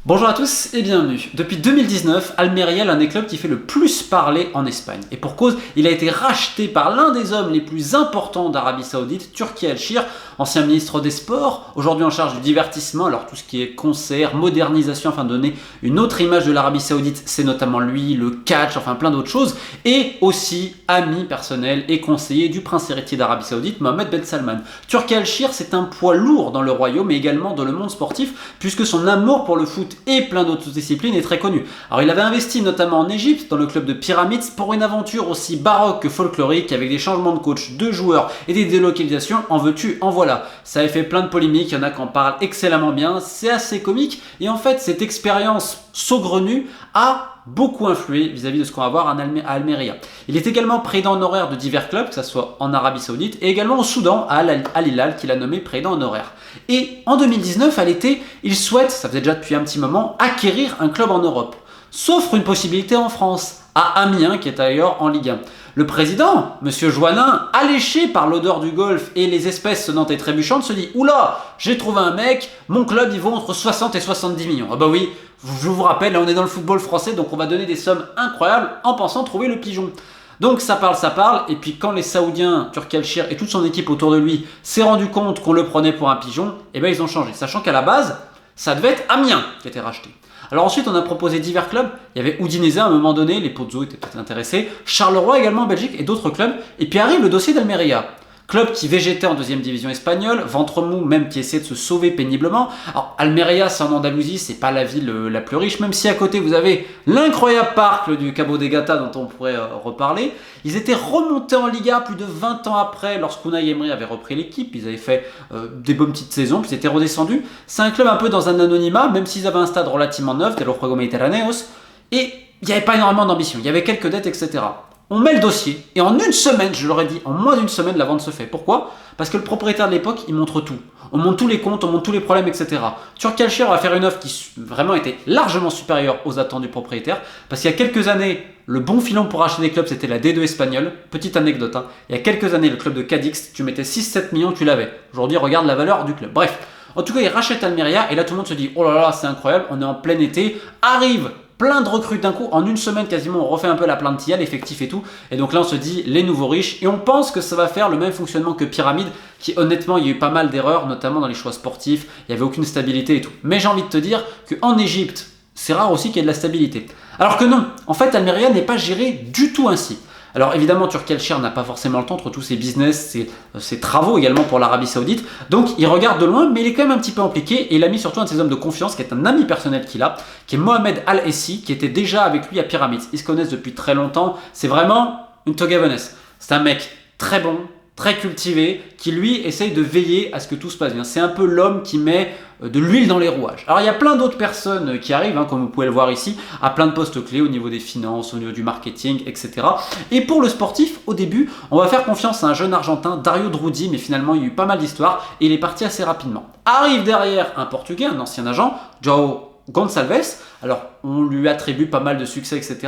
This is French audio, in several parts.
Bonjour à tous et bienvenue. Depuis 2019, Almeria est l'un des clubs qui fait le plus parler en Espagne. Et pour cause, il a été racheté par l'un des hommes les plus importants d'Arabie Saoudite, Turki Al-Shir, ancien ministre des Sports, aujourd'hui en charge du divertissement, alors tout ce qui est concert, modernisation, afin de donner une autre image de l'Arabie Saoudite, c'est notamment lui, le catch, enfin plein d'autres choses, et aussi ami personnel et conseiller du prince héritier d'Arabie Saoudite, Mohammed Ben Salman. Turki Al-Shir, c'est un poids lourd dans le royaume, mais également dans le monde sportif, puisque son amour pour le foot et plein d'autres disciplines est très connu. Alors il avait investi notamment en Égypte, dans le club de Pyramids, pour une aventure aussi baroque que folklorique, avec des changements de coach, de joueurs et des délocalisations, en veux-tu, en voilà. Ça avait fait plein de polémiques, il y en a qui en parlent excellemment bien, c'est assez comique, et en fait cette expérience saugrenue a beaucoup influé vis-à-vis de ce qu'on va voir à Almeria. Il est également président honoraire de divers clubs, que ce soit en Arabie Saoudite, et également au Soudan, à Al Hilal, qu'il a nommé président honoraire. Et en 2019, à l'été, il souhaite, ça faisait déjà depuis un petit moment, acquérir un club en Europe. S'offre une possibilité en France, à Amiens, qui est ailleurs en Ligue 1. Le président, M. Joannin, alléché par l'odeur du golf et les espèces sonnantes et trébuchantes, se dit « Oula, j'ai trouvé un mec, mon club il vaut entre 60 et 70 millions. » Ah bah oui, je vous rappelle, là on est dans le football français, donc on va donner des sommes incroyables en pensant trouver le pigeon. Donc ça parle, et puis quand les Saoudiens, Turki Al-Shir et toute son équipe autour de lui s'est rendu compte qu'on le prenait pour un pigeon, et bien ils ont changé, sachant qu'à la base, ça devait être Amiens qui était racheté. Alors ensuite, on a proposé divers clubs. Il y avait Udinese à un moment donné, les Pozzo étaient peut-être intéressés, Charleroi également en Belgique et d'autres clubs. Et puis arrive le dossier d'Almeria. Club qui végétait en deuxième division espagnole, ventre mou même qui essayait de se sauver péniblement. Alors Almeria, c'est en Andalousie, c'est pas la ville la plus riche, même si à côté vous avez l'incroyable parc du Cabo de Gata dont on pourrait reparler. Ils étaient remontés en Liga plus de 20 ans après, lorsqu'Unai Emery avait repris l'équipe. Ils avaient fait des bonnes petites saisons, puis ils étaient redescendus. C'est un club un peu dans un anonymat, même s'ils avaient un stade relativement neuf, de los Juegos Mediterráneos, et il n'y avait pas énormément d'ambition, il y avait quelques dettes, etc. On met le dossier, et en une semaine, je leur ai dit, en moins d'une semaine, la vente se fait. Pourquoi ? Parce que le propriétaire de l'époque, il montre tout. On montre tous les comptes, on montre tous les problèmes, etc. Turki Al-Shir va faire une offre qui vraiment était largement supérieure aux attentes du propriétaire, parce qu'il y a quelques années, le bon filon pour acheter des clubs, c'était la D2 espagnole. Petite anecdote, hein. Il y a quelques années, le club de Cadix, tu mettais 6-7 millions, tu l'avais. Aujourd'hui, regarde la valeur du club. Bref, en tout cas, il rachète Almeria, et là, tout le monde se dit, oh là là, c'est incroyable, on est en plein été, arrive plein de recrues d'un coup, en une semaine quasiment, on refait un peu la plantilla, l'effectif et tout, et donc là on se dit les nouveaux riches, et on pense que ça va faire le même fonctionnement que Pyramide, qui honnêtement il y a eu pas mal d'erreurs, notamment dans les choix sportifs, il n'y avait aucune stabilité et tout. Mais j'ai envie de te dire qu'en Égypte, c'est rare aussi qu'il y ait de la stabilité. Alors que non, en fait Almeria n'est pas géré du tout ainsi. Alors évidemment, Turki Al-Shir n'a pas forcément le temps entre tous ses business, ses travaux également pour l'Arabie Saoudite. Donc il regarde de loin, mais il est quand même un petit peu impliqué. Et il a mis surtout un de ses hommes de confiance, qui est un ami personnel qu'il a, qui est Mohamed Al-Essi, qui était déjà avec lui à Pyramids. Ils se connaissent depuis très longtemps. C'est vraiment une togetherness. C'est un mec très bon, très cultivé, qui lui essaye de veiller à ce que tout se passe bien. C'est un peu l'homme qui met de l'huile dans les rouages. Alors il y a plein d'autres personnes qui arrivent, hein, comme vous pouvez le voir ici, à plein de postes clés au niveau des finances, au niveau du marketing, etc. Et pour le sportif, au début, on va faire confiance à un jeune Argentin, Dario Drudi, mais finalement il y a eu pas mal d'histoires et il est parti assez rapidement. Arrive derrière un Portugais, un ancien agent, João Gonçalves. Alors, on lui attribue pas mal de succès, etc.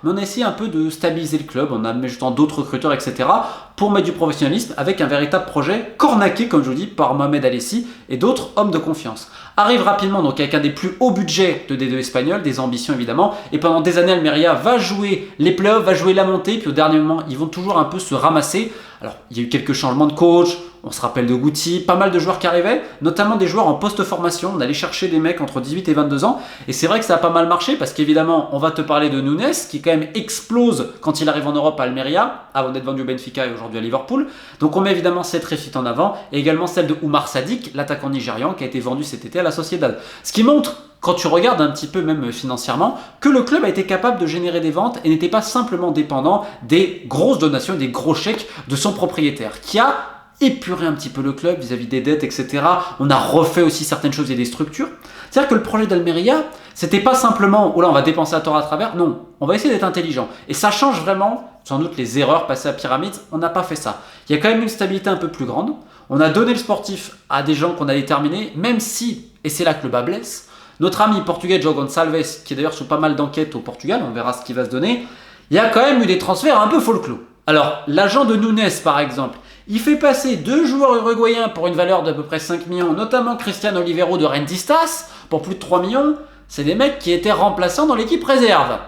Mais on a essayé un peu de stabiliser le club, en ajoutant d'autres recruteurs, etc. pour mettre du professionnalisme avec un véritable projet cornaqué, comme je vous dis, par Mohamed Al-Essi et d'autres hommes de confiance. Arrive rapidement, donc avec un des plus hauts budgets de D2 espagnol, des ambitions évidemment, et pendant des années, Almeria va jouer les playoffs, va jouer la montée, puis au dernier moment, ils vont toujours un peu se ramasser. Alors, il y a eu quelques changements de coach, on se rappelle de Guti, pas mal de joueurs qui arrivaient, notamment des joueurs en post-formation. On allait chercher des mecs entre 18 et 22 ans, et c'est vrai que ça a pas mal marché, parce qu'évidemment, on va te parler de Nunes, qui quand même explose quand il arrive en Europe à Almeria, avant d'être vendu au Benfica et aujourd'hui à Liverpool. Donc on met évidemment cette réussite en avant, et également celle de Oumar Sadiq, l'attaquant nigérian, qui a été vendu cet été à la Sociedad. Ce qui montre, quand tu regardes un petit peu même financièrement, que le club a été capable de générer des ventes et n'était pas simplement dépendant des grosses donations, des gros chèques de son propriétaire, qui a épuré un petit peu le club vis-à-vis des dettes, etc. On a refait aussi certaines choses et des structures. C'est-à-dire que le projet d'Almeria, c'était pas simplement, oh là, on va dépenser à tort à travers. Non, on va essayer d'être intelligent. Et ça change vraiment, sans doute, les erreurs passées à Pyramids. On n'a pas fait ça. Il y a quand même une stabilité un peu plus grande. On a donné le sportif à des gens qu'on a déterminés, même si, et c'est là que le bas blesse, notre ami portugais João Gonçalves, qui est d'ailleurs sous pas mal d'enquêtes au Portugal, on verra ce qui va se donner, il y a quand même eu des transferts un peu folklore. Alors, l'agent de Nunes, par exemple, il fait passer 2 joueurs uruguayens pour une valeur d'à peu près 5 millions, notamment Cristian Olivero de Rentistas, pour plus de 3 millions. c'est des mecs qui étaient remplaçants dans l'équipe réserve.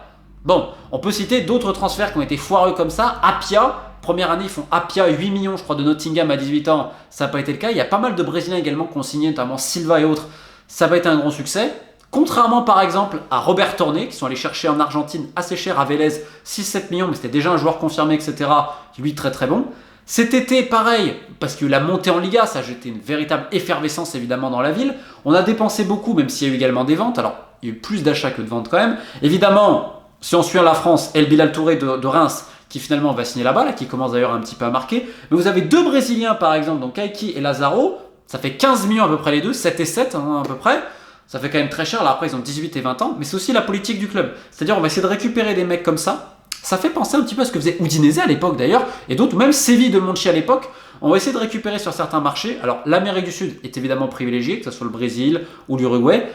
Bon, on peut citer d'autres transferts qui ont été foireux comme ça. Apia, première année, ils font Apia 8 millions, je crois, de Nottingham à 18 ans. Ça n'a pas été le cas. Il y a pas mal de Brésiliens également qui ont signé, notamment Silva et autres. Ça n'a pas été un grand succès. Contrairement par exemple à Robert Torné, qui sont allés chercher en Argentine assez cher à Vélez, 6-7 millions, mais c'était déjà un joueur confirmé, etc. Lui, très très bon. Cet été, pareil, parce que la montée en Liga, ça a jeté une véritable effervescence évidemment dans la ville. On a dépensé beaucoup, même s'il y a eu également des ventes. Alors, il y a eu plus d'achats que de ventes quand même. Évidemment, si on suit la France, El Bilal Touré de Reims, qui finalement va signer là-bas, là, qui commence d'ailleurs un petit peu à marquer. Mais vous avez deux Brésiliens par exemple, donc Kayki et Lazaro. Ça fait 15 millions à peu près les deux, 7 et 7 hein, à peu près. Ça fait quand même très cher. Là après, ils ont 18 et 20 ans. Mais c'est aussi la politique du club. C'est-à-dire, on va essayer de récupérer des mecs comme ça. Ça fait penser un petit peu à ce que faisait Udinese à l'époque d'ailleurs, et d'autres, même Séville de Monchi à l'époque. On va essayer de récupérer sur certains marchés. Alors l'Amérique du Sud est évidemment privilégiée, que ce soit le Brésil ou l'Uruguay.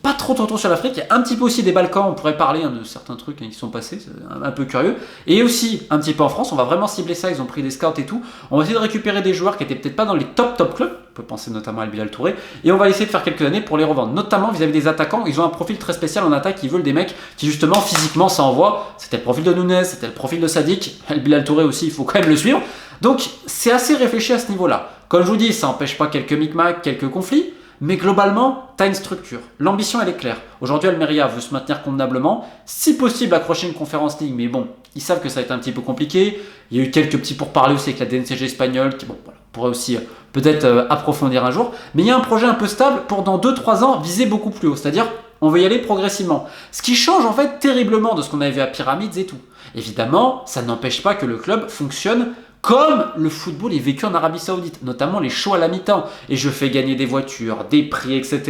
Pas trop sur l'Afrique, il y a un petit peu aussi des Balkans, on pourrait parler de certains trucs qui sont passés, c'est un peu curieux. Et aussi un petit peu en France, on va vraiment cibler ça, ils ont pris des scouts et tout. On va essayer de récupérer des joueurs qui étaient peut-être pas dans les top clubs, on peut penser notamment à El Bilal Touré, et on va essayer de faire quelques années pour les revendre, notamment vis-à-vis des attaquants. Ils ont un profil très spécial en attaque, ils veulent des mecs qui justement physiquement ça envoie. C'était le profil de Nunez, c'était le profil de Sadik, El Bilal Touré aussi, il faut quand même le suivre. Donc c'est assez réfléchi à ce niveau-là. Comme je vous dis, ça n'empêche pas quelques micmacs, quelques conflits, mais globalement, tu as une structure. L'ambition, elle est claire. Aujourd'hui, Almeria veut se maintenir convenablement, si possible accrocher une Conference League, mais bon, ils savent que ça va être un petit peu compliqué. Il y a eu quelques petits pourparlers aussi avec la DNCG espagnole, qui bon, voilà, pourrait aussi peut-être approfondir un jour. Mais il y a un projet un peu stable pour dans 2-3 ans viser beaucoup plus haut, c'est-à-dire on va y aller progressivement. Ce qui change en fait terriblement de ce qu'on avait vu à Pyramids et tout. Évidemment, ça n'empêche pas que le club fonctionne comme le football est vécu en Arabie Saoudite, notamment les shows à la mi-temps. Et je fais gagner des voitures, des prix, etc.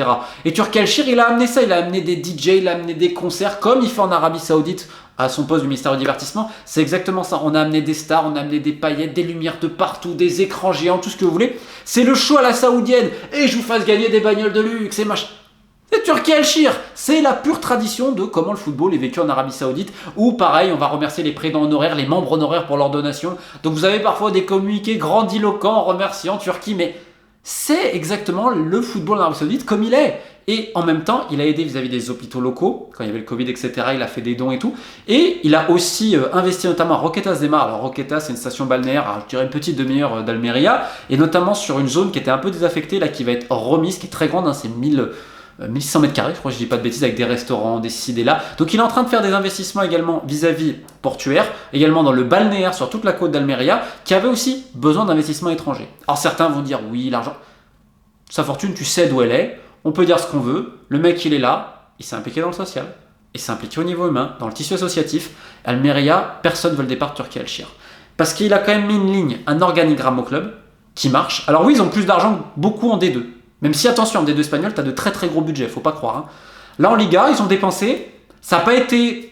Et Turki El-Shir, il a amené ça, il a amené des DJ, il a amené des concerts, comme il fait en Arabie Saoudite à son poste du ministère du divertissement. C'est exactement ça. On a amené des stars, on a amené des paillettes, des lumières de partout, des écrans géants, tout ce que vous voulez. C'est le show à la saoudienne. Et je vous fasse gagner des bagnoles de luxe et machin. C'est Turki El-Shir, c'est la pure tradition de comment le football est vécu en Arabie Saoudite, où pareil, on va remercier les présidents honoraires, les membres honoraires pour leur donation. Donc vous avez parfois des communiqués grandiloquents remerciant Turquie, mais c'est exactement le football en Arabie Saoudite comme il est. Et en même temps, il a aidé vis-à-vis des hôpitaux locaux, quand il y avait le Covid, etc. Il a fait des dons et tout. Et il a aussi investi notamment à Roquetas de Mar. Alors Roquetas, c'est une station balnéaire, je dirais une petite demi-heure d'Almeria, et notamment sur une zone qui était un peu désaffectée, là qui va être remise, qui est très grande, hein, c'est 1600 mètres carrés, je crois que je dis pas de bêtises, avec des restaurants, des ci, des là. Donc il est en train de faire des investissements également vis-à-vis portuaire, également dans le balnéaire sur toute la côte d'Almeria, qui avait aussi besoin d'investissements étrangers. Alors certains vont dire oui, l'argent, sa fortune, tu sais d'où elle est, on peut dire ce qu'on veut, le mec il est là, il s'est impliqué dans le social, il s'est impliqué au niveau humain, dans le tissu associatif. Almeria, personne ne veut le départ de Turki El-Shir. Parce qu'il a quand même mis une ligne, un organigramme au club, qui marche. Alors oui, ils ont plus d'argent que beaucoup en D2. Même si, attention, en D2 espagnol, tu as de très très gros budgets, faut pas croire. Hein. Là, en Liga, ils ont dépensé, ça n'a pas été...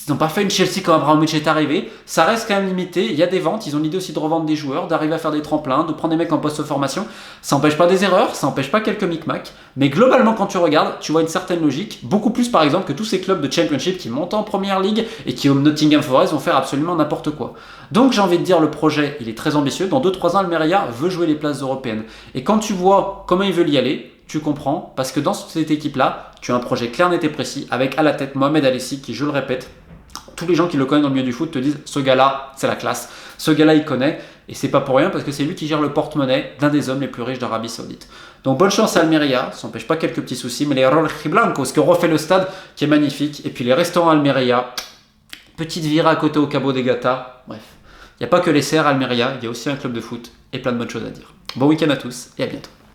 Ils n'ont pas fait une Chelsea quand Abramovich est arrivé, ça reste quand même limité, il y a des ventes, ils ont l'idée aussi de revendre des joueurs, d'arriver à faire des tremplins, de prendre des mecs en post-formation. Ça n'empêche pas des erreurs, ça n'empêche pas quelques micmacs, mais globalement, quand tu regardes, tu vois une certaine logique, beaucoup plus par exemple que tous ces clubs de Championship qui montent en Première Ligue et qui au Nottingham Forest vont faire absolument n'importe quoi. Donc j'ai envie de dire, le projet, il est très ambitieux, dans 2-3 ans, Almeria veut jouer les places européennes. Et quand tu vois comment ils veulent y aller, tu comprends, parce que dans cette équipe-là, tu as un projet clair, net et précis, avec à la tête Mohamed Alessi, qui, je le répète, tous les gens qui le connaissent dans le milieu du foot te disent ce gars-là, c'est la classe. Ce gars-là, il connaît. Et c'est pas pour rien parce que c'est lui qui gère le porte-monnaie d'un des hommes les plus riches d'Arabie Saoudite. Donc bonne chance à Almeria. Ça n'empêche pas quelques petits soucis. Mais les Rojiblancos qui ont refait le stade qui est magnifique. Et puis les restaurants Almeria. Petite virée à côté au Cabo de Gata. Bref. Il n'y a pas que les serres Almeria. Il y a aussi un club de foot et plein de bonnes choses à dire. Bon week-end à tous et à bientôt.